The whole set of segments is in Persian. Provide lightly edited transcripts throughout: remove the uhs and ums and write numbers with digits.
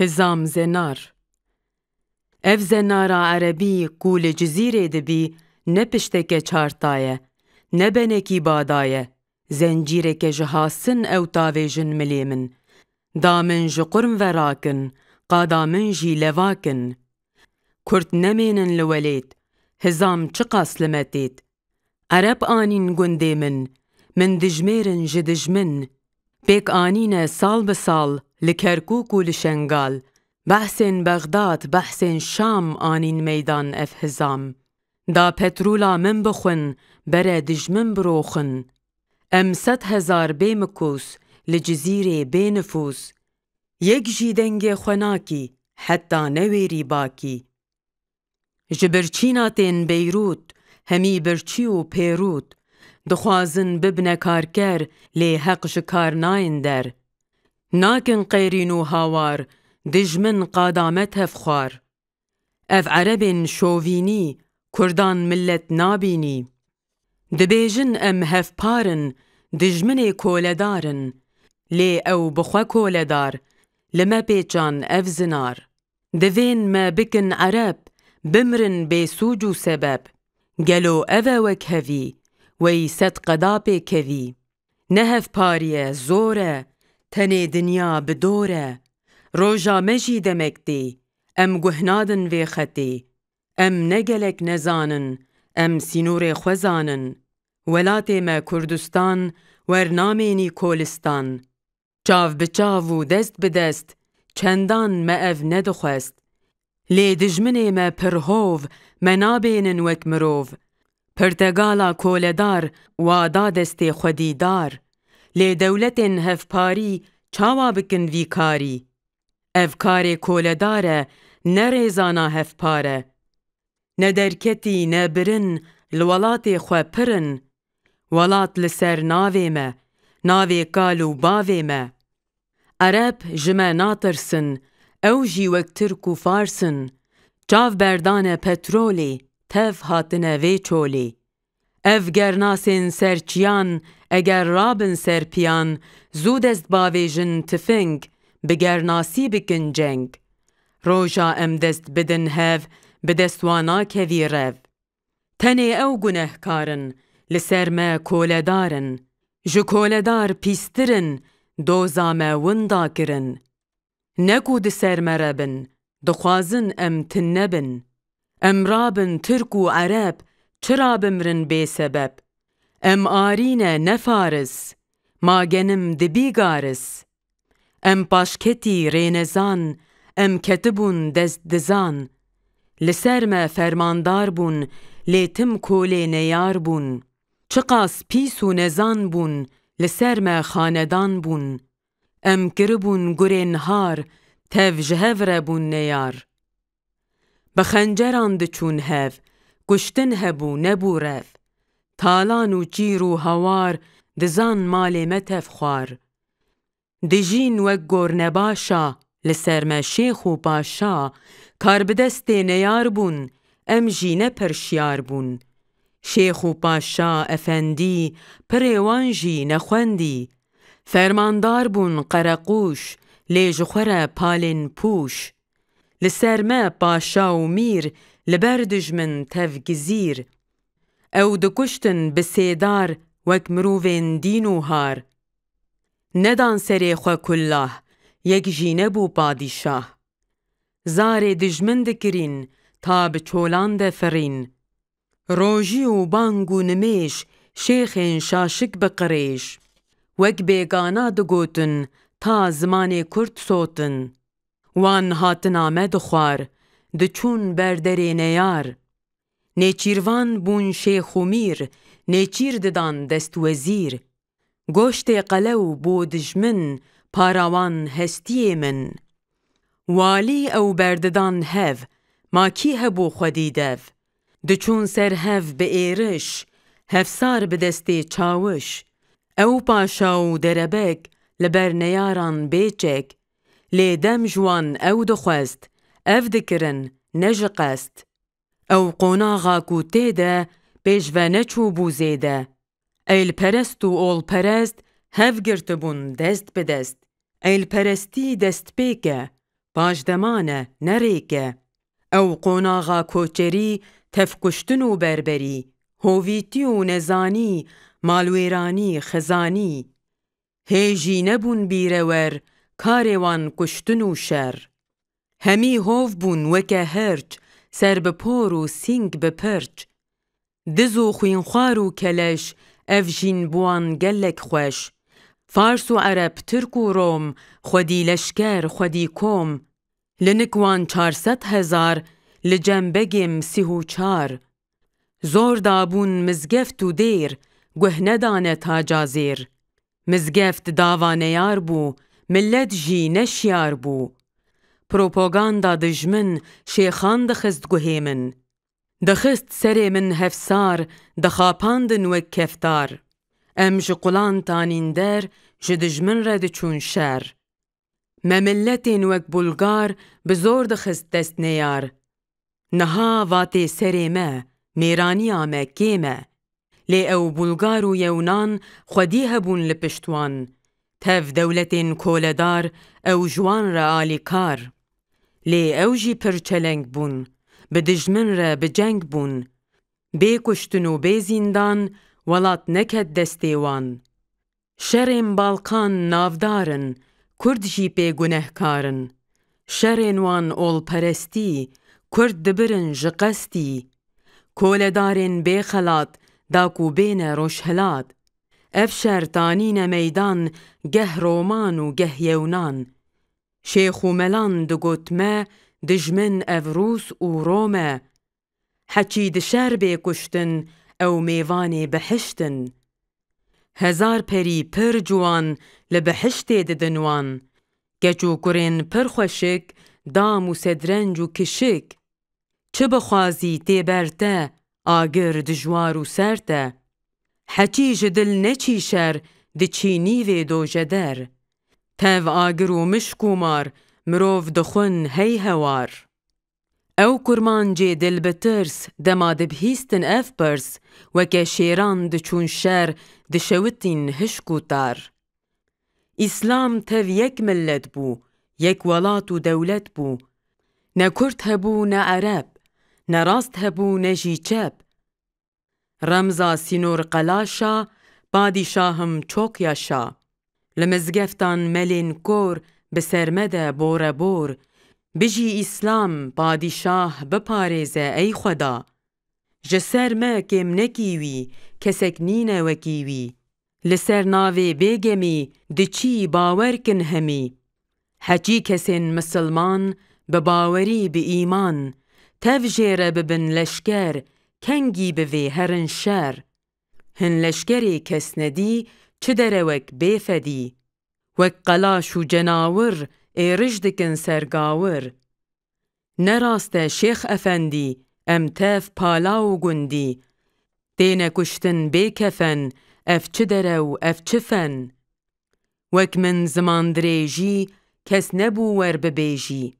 هزام زنار. اف زنارا عربی قول جزیره دبی نپشتک چارتایه، نبنکی بادایه، زنجیره که جهاسن او تاویجن ملیمن، دامن جقرم وراکن، قادامن جی لواکن. کرد نمینن لولید، هزام چقاس لمتید. عرب آنین گنده من دجمیرن جدجمن. بیک آنین سال بسال لکرکوک و لشنگال. بحثین بغداد بحثین شام آنین میدان اف هزام. دا پترولا من بخون بره دجمن بروخن. 100,000 بیمکوس لجزیره بینفوس. یک جیدنگ خوناکی حتی نویری باکی. جبرچیناتین بیروت همی برچی و پیروت. دخوازن ببنه کارکر لی حق جکار ناین در. ناکن قیرینو هاوار دجمن قادامت هفخوار. اف عربین شووینی کردان ملت نابینی. دبیجن ام هفپارن دجمن کولدارن. لی او بخوا کولدار لما بیجان اف زنار. دوین ما بکن عرب بمرن بسوجو سبب. گلو اوه وکهوی وی ست قدابه کوی. نهف پاریه زوره تنه دنیا بدوره. روژا مجی دمک دی ام گهنادن وی خطی. ام نگلک نزانن ام سینور خوزانن. ولات ما کردستان ورنامینی کولستان. چاو بچاو و دست بدست چندان ما اف ندخست. لی دجمنه ما پرهوو منابینن وک مروو. پرتگالا کولدار وادا دست خودیدار. لی دولتین هفپاری چاوا بکن وی کاری. افکار کولداره نریزانا هفپاره. ندرکتی نبرن الولات خو پرن. ولات لسر ناوی ما ناوی کالو باوی ما. عرب جمع ناترسن او جی وک ترک و فارسن. چاو بردان پترولی تف هاتنه وی چولی. اف گرناسین سرچیان اگر رابن سرپیان زود است باویجن تفنگ بگرناسی بکن جنگ. روژا ام دست بدن هف بدستوانا کوی رو. تنه او گنه کارن لسر ما کولدارن. جو کولدار پیسترن دوزا ما وندا کرن. نکو دسر مربن دخوازن ام تنبن. ام رابن ترک و عرب چرا بمرن بی سبب. ام آرینه نفارس ما گنم دبی گارس. ام پاشکتی رینزان ام کتبون دست دزان. لسر ما فرماندار بون لیتم کوله نیار بون. چقاس پیس و نزان بون لسر ما خاندان بون. ام کربون گرین هار تف جهور بون نیار. بخنجران دچون هف گشتن هبو نبو رف. تالان و چیر و هوار دزان مال متف خوار. دجین و گر نباشا لسر ما شیخ و باشا. کار بدست نیار بون ام جی پرشیار بون. شیخ و باشا افندی پریوانجی نخوندی. فرماندار بون قرقوش لیج خوره پالین پوش. لسر ما باشا و میر لبردجمن تفگزیر. او دکشتن بسیدار وک مرووین دین و هار. ندان سری خو کلاه یک جینه بو پادشاه. زار دجمن دکرین تا بچولان دفرین. روژی و بانگ و نمیش شیخین شاشک بقریش. وک بیگانا دگوتن تا زمان کرد سوتن. وان هاتن آمد خوار دچون بردر نیار. نیچیروان بون شیخ و میر نیچیر ددان دست وزیر. گوشت قلو بود دجمن پاراوان هستی من. والی او برددان هف ما کی هبو خودی دف. دچون سر هف به ایرش هفسار به دستی چاوش. او پاشا و دربک لبر نیاران بیچک. لی دم جوان او دخوست اف دکرن نجقست. او قوناغا کو تیده بیش و نچو بوزیده. ایل پرست و اول پرست هف گرتبون دست به دست. ایل پرستی دست بیکه پاشدمانه نریکه. او قوناغا کوچری تفکشتن و بربری، هویتی و نزانی، مالویرانی خزانی. هیجی نبون بیرور، کاروان کشتن و شر. همی هوف بون وکه هرچ، سر بپور و سینگ بپرچ. دزو خوینخوار و کلش، افجین بوان گلک خوش. فارس و عرب ترک و روم، خودی لشکر خودی کوم. لنکوان 400,000 لجنبگم 34. زور دابون مزگفت و دیر، گوه ندانه تاجازیر. مزگفت داوانیار بو، ملت جی نشیار بو. پروپاگاندا دجمن، شیخان دخست گوهیمن. دخست سر من هفسار، دخاپاندن وک کفتار. ام جقلان تانین در، جدجمن رد چون شر. مملتین وک بلگار، بزور دخست دست نیار. نها واتی سر ما، میرانی آمه کیمه. لی او بلگار و یونان، خودی هبون لپشتوان. تف دولتین کولدار، او جوان را آلی کار. لی او جی پرچلنگ بون، بدجمن را بجنگ بون. بی کشتن و بی زیندان، ولات نکد دستیوان. شرم بالکان نافدارن، کرد جی پی گنهکارن. شرن وان اول پرستی، کرد دبرن جقستی. کولدارن بی خلات، داکو بین روشهلات. افشر تانین میدان، گه رومان و گه یونان. شیخ و ملان دگوت ما، دجمن افروس و رومه. حچی دشر بی کشتن، او میوانی بحشتن. 1000 پری پر جوان، لبحشت ددنوان. گچو کرین پر خوشک، دام و سدرنج و کشک. چه بخوازی تی برته، آگر دجوار و سرته. حچی جدل نچی شر، دچی نیوی دو جدر. تاو آگر و مشکو مار، مروف دخون هی هوار. او کرمان جی دل بترس، دما دبهیستن اف برس. وکه شیران دچون شر، دشوتین هشکو تار. اسلام تاو یک ملت بو، یک ولات و دولت بو. نه کرد هبو نه عرب، نه راست هبو نه جی چپ. رمزا سینور قلاشا، پادشاهم چوک یاشا. لمزگفتان ملین کور، بسرمده بور بور. بجی اسلام پادشاه بپارزه ای خدا. جسر ما کم نکیوی، کسک نین وکیوی. لسر ناوی بیگمی، دچی باور کن همی. حچی کسین مسلمان، بباوری به ایمان. تفجیر ببن لشکر، کنگی بوی هرن شر. هن لشکری کس ندی، چه دروک بیفدی. وک قلاش و جناور، ای رجدکن سرگاور. نراست شیخ افندی، ام تف پالا و گندی. تینه کشتن بی کفن، اف چه درو اف چه فن. وک من زمان دریجی، کس نبو ور ببیجی.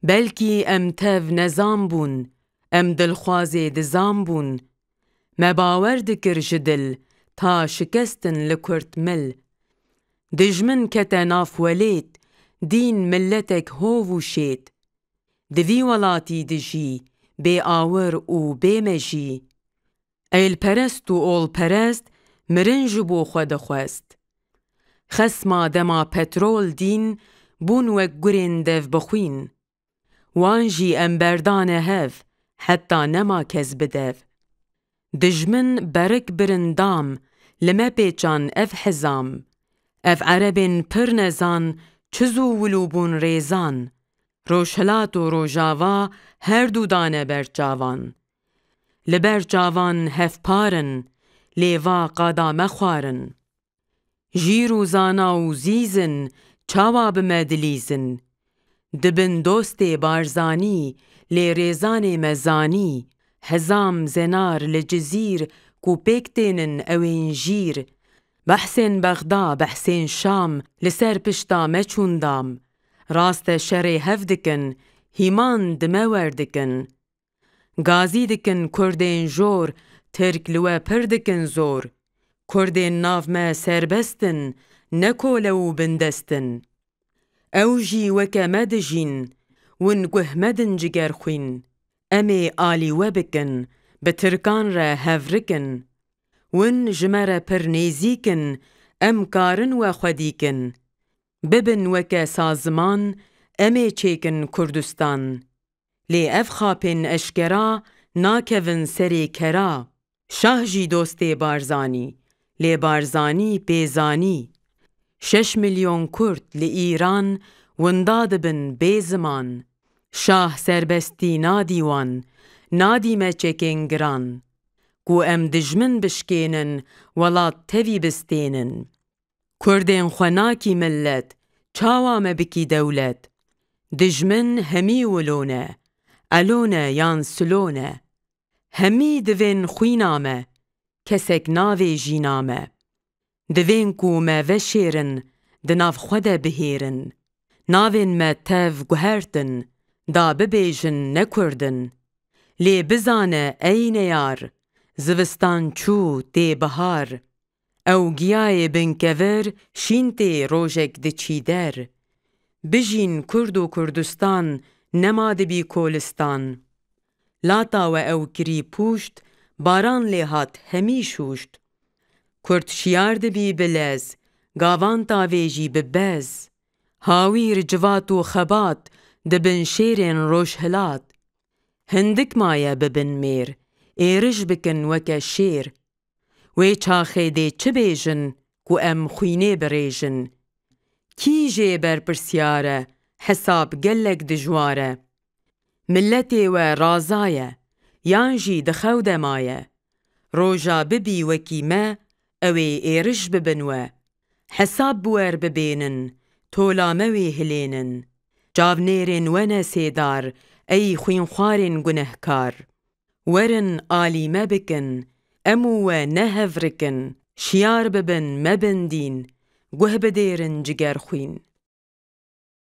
بلکی ام تف نظام بون، ام دلخوازی دزام بون. مباور دکر جدل، تا شکستن لکرت مل. دجمن کتا ناف ولید، دین ملتک هوو شید. دوی ولاتی دجی، بی آور و بی مجی. ایل پرست و اول پرست، مرنج بو خود خواست. خسما دما پترول دین، بون وک گرین دف بخوین. وانجی امبردان هف، حتی نما کز بدف. دجمن برک برندام، لما پیچان اف حزام. اف عربین پر نزان، چزو ولوبون ریزان. روشهلات و روژاوا، هر دو دانه برچاوان. لبرچاوان هف پارن، لیوا قادا مخوارن. جیر و زانا و زیزن، چاوا بمدلیزن. دبن دوست بارزانی، لی ریزان مزانی. حزام زنار لجزیر، کو پیکتینن اوین جیر. بحسین بغدا بحسین شام، لسر پشتا مچوندام. راست شر هفدکن، هیمان دموردکن. گازی دکن کردین جور، ترک لوه پردکن زور. کردین ناف ما سربستن، نکولو بندستن. أوجي وكا مدجين ونقه مدن جگر خوين أمي آلي وبكن بتركان را هفركن ون جمرة پرنيزيكن أم كارن وخديكن ببن وكا سازمان أمي چيكن كردستان لي اف خاپن اشكرا ناكفن سري كرا شاه جي دوستي بارزاني لي بارزاني بيزاني 6 مليون كرد لإيران ونداد بن بيزمان شاه سربستي ناديوان نادي ما چكين گران كو ام دجمن بشكينن ولات تفي بستينن كردين خناكي ملت چاوا ما بكي دولت دجمن همي ولونه ألونه يان سلونه همي دوين خوينامه كسك ناوي جينامه دوين كو ما وشيرن دناف خده بهيرن ناوين ما تاف گوهرتن دا ببيجن نكردن لي بزانه اين يار زوستان چو دي بهار او گياي بن كفر شينتي روجك دي چيدر بجين كردو كردستان نماد بي كولستان لاتا و او كري پوشت باران لهات همي شوشت كرد شيار دبي بلز گاوان تاويجي ببز هاوي رجوات و خبات دبن شيرين روش هلات هندك مايا ببن مير ايرج بكن وكا شير وي چاخي دي چه بيجن كو ام خويني بريجن كي جي بر برسياره حساب گلك دجواره ملتي و رازايه يانجي دخو دمايه روجا ببي وكي ما اوي ايرج ببنوه حساب بوار ببينن تولا موي هلينن جاونيرن ونا سيدار اي خوين خوارن گنهكار ورن آلي ما بكن امو و نهفركن شيار ببن مبندين گوه بديرن جگر خوين